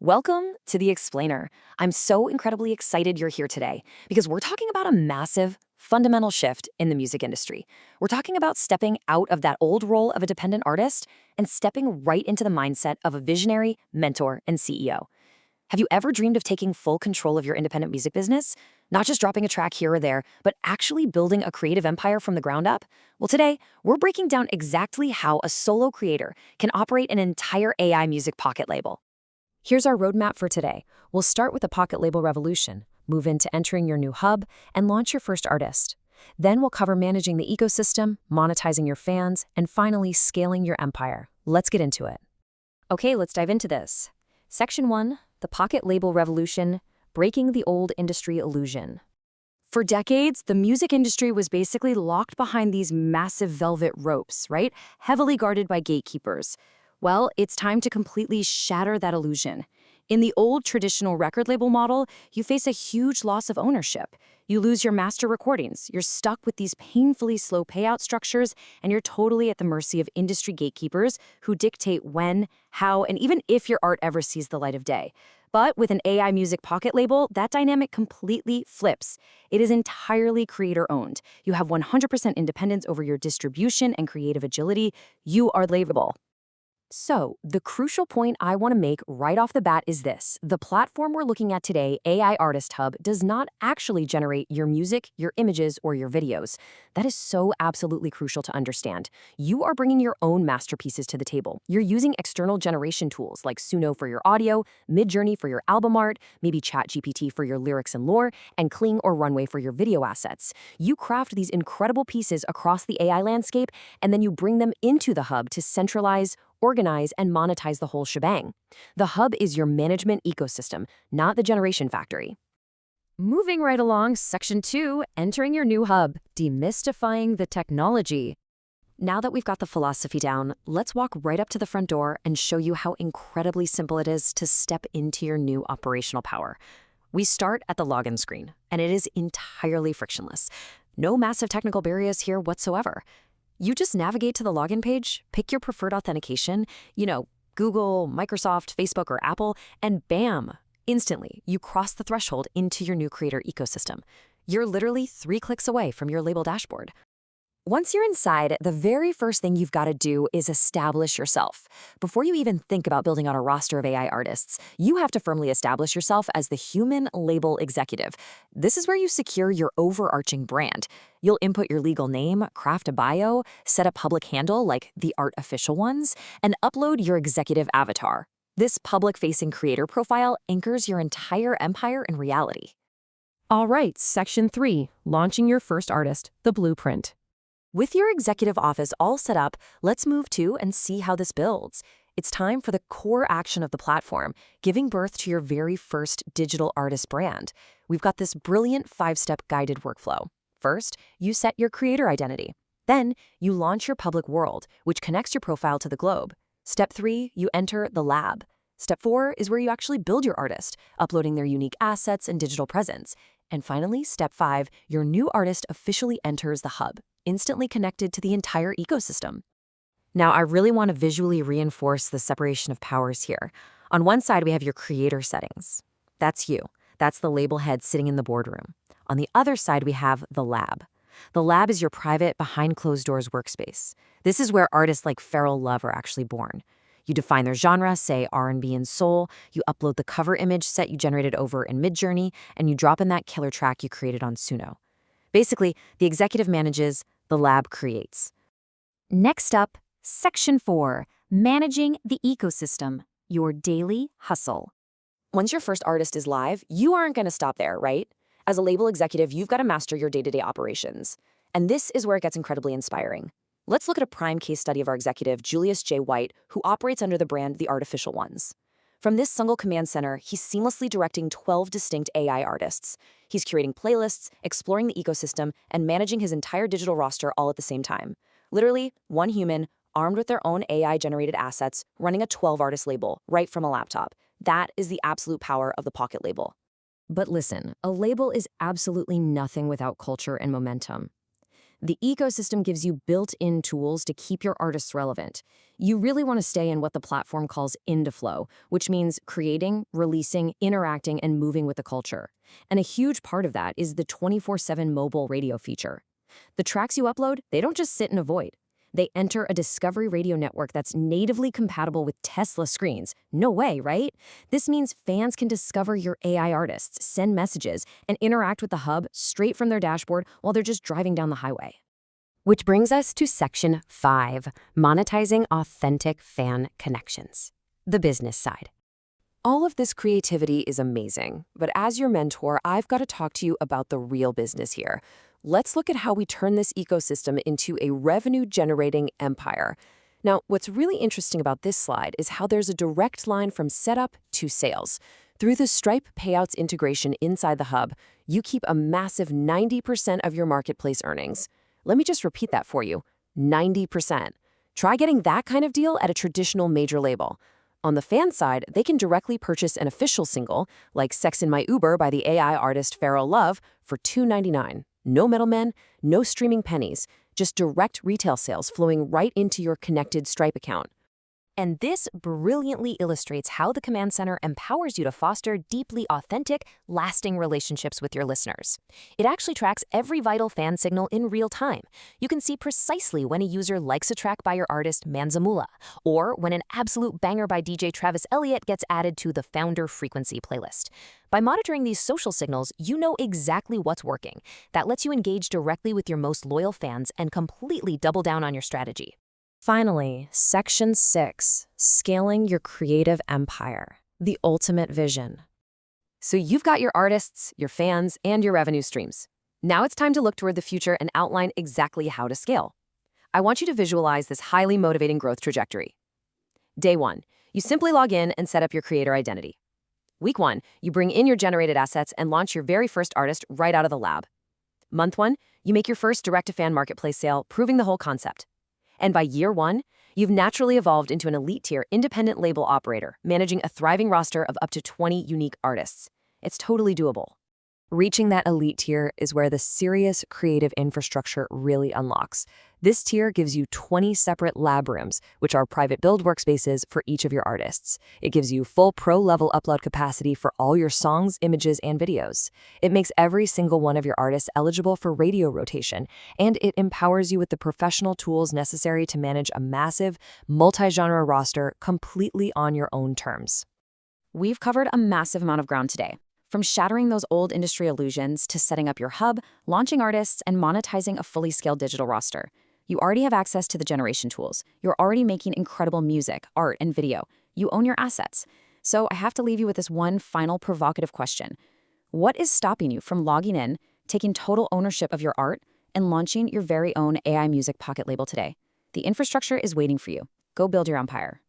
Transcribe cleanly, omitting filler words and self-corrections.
Welcome to The Explainer. I'm so incredibly excited you're here today because we're talking about a massive, fundamental shift in the music industry. We're talking about stepping out of that old role of a dependent artist and stepping right into the mindset of a visionary, mentor, and CEO. Have you ever dreamed of taking full control of your independent music business? Not just dropping a track here or there, but actually building a creative empire from the ground up? Well, today, we're breaking down exactly how a solo creator can operate an entire AI music pocket label. Here's our roadmap for today. We'll start with the pocket label revolution, move into entering your new hub, and launch your first artist. Then we'll cover managing the ecosystem, monetizing your fans, and finally scaling your empire. Let's get into it. Okay, let's dive into this. Section 1, the pocket label revolution, breaking the old industry illusion. For decades, the music industry was basically locked behind these massive velvet ropes, right? Heavily guarded by gatekeepers. Well, it's time to completely shatter that illusion. In the old traditional record label model, you face a huge loss of ownership. You lose your master recordings, you're stuck with these painfully slow payout structures, and you're totally at the mercy of industry gatekeepers who dictate when, how, and even if your art ever sees the light of day. But with an AI music pocket label, that dynamic completely flips. It is entirely creator-owned. You have 100% independence over your distribution and creative agility. You are labelable. So, the crucial point I want to make right off the bat is this. The platform we're looking at today, AI Artist Hub, does not actually generate your music, your images, or your videos. That is so absolutely crucial to understand. You are bringing your own masterpieces to the table. You're using external generation tools like Suno for your audio, Midjourney for your album art, maybe ChatGPT for your lyrics and lore, and Kling or Runway for your video assets. You craft these incredible pieces across the AI landscape, and then you bring them into the hub to centralize, organize, and monetize the whole shebang. The hub is your management ecosystem, not the generation factory. Moving right along, Section 2, entering your new hub, demystifying the technology. Now that we've got the philosophy down, let's walk right up to the front door and show you how incredibly simple it is to step into your new operational power. We start at the login screen, and it is entirely frictionless. No massive technical barriers here whatsoever. You just navigate to the login page, pick your preferred authentication, Google, Microsoft, Facebook, or Apple, and bam, instantly, you cross the threshold into your new creator ecosystem. You're literally 3 clicks away from your label dashboard. Once you're inside, the very first thing you've got to do is establish yourself. Before you even think about building out a roster of AI artists, you have to firmly establish yourself as the human label executive. This is where you secure your overarching brand. You'll input your legal name, craft a bio, set a public handle like the art official ones, and upload your executive avatar. This public-facing creator profile anchors your entire empire in reality. All right, Section 3, launching your first artist, the blueprint. With your executive office all set up, let's move to and see how this builds. It's time for the core action of the platform, giving birth to your very first digital artist brand. We've got this brilliant 5-step guided workflow. First, you set your creator identity. Then, you launch your public world, which connects your profile to the globe. Step 3, you enter the lab. Step 4 is where you actually build your artist, uploading their unique assets and digital presence. And finally, Step 5, your new artist officially enters the hub, instantly connected to the entire ecosystem. Now, I really want to visually reinforce the separation of powers here. On one side, we have your creator settings. That's you. That's the label head sitting in the boardroom. On the other side, we have the lab. The lab is your private, behind closed doors workspace. This is where artists like Feral Love are actually born. You define their genre, say R&B and soul, you upload the cover image set you generated over in Midjourney, and you drop in that killer track you created on Suno. Basically, the executive manages, the lab creates. Next up, Section 4, managing the ecosystem, your daily hustle. Once your first artist is live, you aren't going to stop there, right? As a label executive, you've got to master your day-to-day operations. And this is where it gets incredibly inspiring. Let's look at a prime case study of our executive, Julius J. White, who operates under the brand The Artificial Ones. From this single command center, he's seamlessly directing 12 distinct AI artists. He's curating playlists, exploring the ecosystem, and managing his entire digital roster all at the same time. Literally, one human, armed with their own AI-generated assets, running a 12-artist label right from a laptop. That is the absolute power of the Pocket label. But listen, a label is absolutely nothing without culture and momentum. The ecosystem gives you built-in tools to keep your artists relevant. You really want to stay in what the platform calls into flow, which means creating, releasing, interacting, and moving with the culture. And a huge part of that is the 24/7 mobile radio feature. The tracks you upload, they don't just sit in a void. They enter a Discovery Radio network that's natively compatible with Tesla screens. No way, right? This means fans can discover your AI artists, send messages, and interact with the hub straight from their dashboard while they're just driving down the highway. Which brings us to Section 5, monetizing authentic fan connections. The business side. All of this creativity is amazing, but as your mentor, I've got to talk to you about the real business here. Let's look at how we turn this ecosystem into a revenue-generating empire. Now, what's really interesting about this slide is how there's a direct line from setup to sales. Through the Stripe payouts integration inside the hub, you keep a massive 90% of your marketplace earnings. Let me just repeat that for you, 90%. Try getting that kind of deal at a traditional major label. On the fan side, they can directly purchase an official single, like Sex in My Uber by the AI artist Pharrell Love, for $2.99. No middlemen, no streaming pennies, just direct retail sales flowing right into your connected Stripe account. And this brilliantly illustrates how the Command Center empowers you to foster deeply authentic, lasting relationships with your listeners. It actually tracks every vital fan signal in real time. You can see precisely when a user likes a track by your artist Manzamula, or when an absolute banger by DJ Travis Elliott gets added to the Founder Frequency playlist. By monitoring these social signals, you know exactly what's working. That lets you engage directly with your most loyal fans and completely double down on your strategy. Finally, Section 6, scaling your creative empire, the ultimate vision. So you've got your artists, your fans, and your revenue streams. Now it's time to look toward the future and outline exactly how to scale. I want you to visualize this highly motivating growth trajectory. Day 1, you simply log in and set up your creator identity. Week 1, you bring in your generated assets and launch your very first artist right out of the lab. Month 1, you make your first direct-to-fan marketplace sale, proving the whole concept. And by year 1, you've naturally evolved into an elite-tier independent label operator, managing a thriving roster of up to 20 unique artists. It's totally doable. Reaching that elite tier is where the serious creative infrastructure really unlocks. This tier gives you 20 separate lab rooms, which are private build workspaces for each of your artists. It gives you full pro-level upload capacity for all your songs, images, and videos. It makes every single one of your artists eligible for radio rotation, and it empowers you with the professional tools necessary to manage a massive, multi-genre roster completely on your own terms. We've covered a massive amount of ground today. From shattering those old industry illusions to setting up your hub, launching artists, and monetizing a fully scaled digital roster. You already have access to the generation tools. You're already making incredible music, art, and video. You own your assets. So I have to leave you with this one final provocative question. What is stopping you from logging in, taking total ownership of your art, and launching your very own AI music pocket label today? The infrastructure is waiting for you. Go build your empire.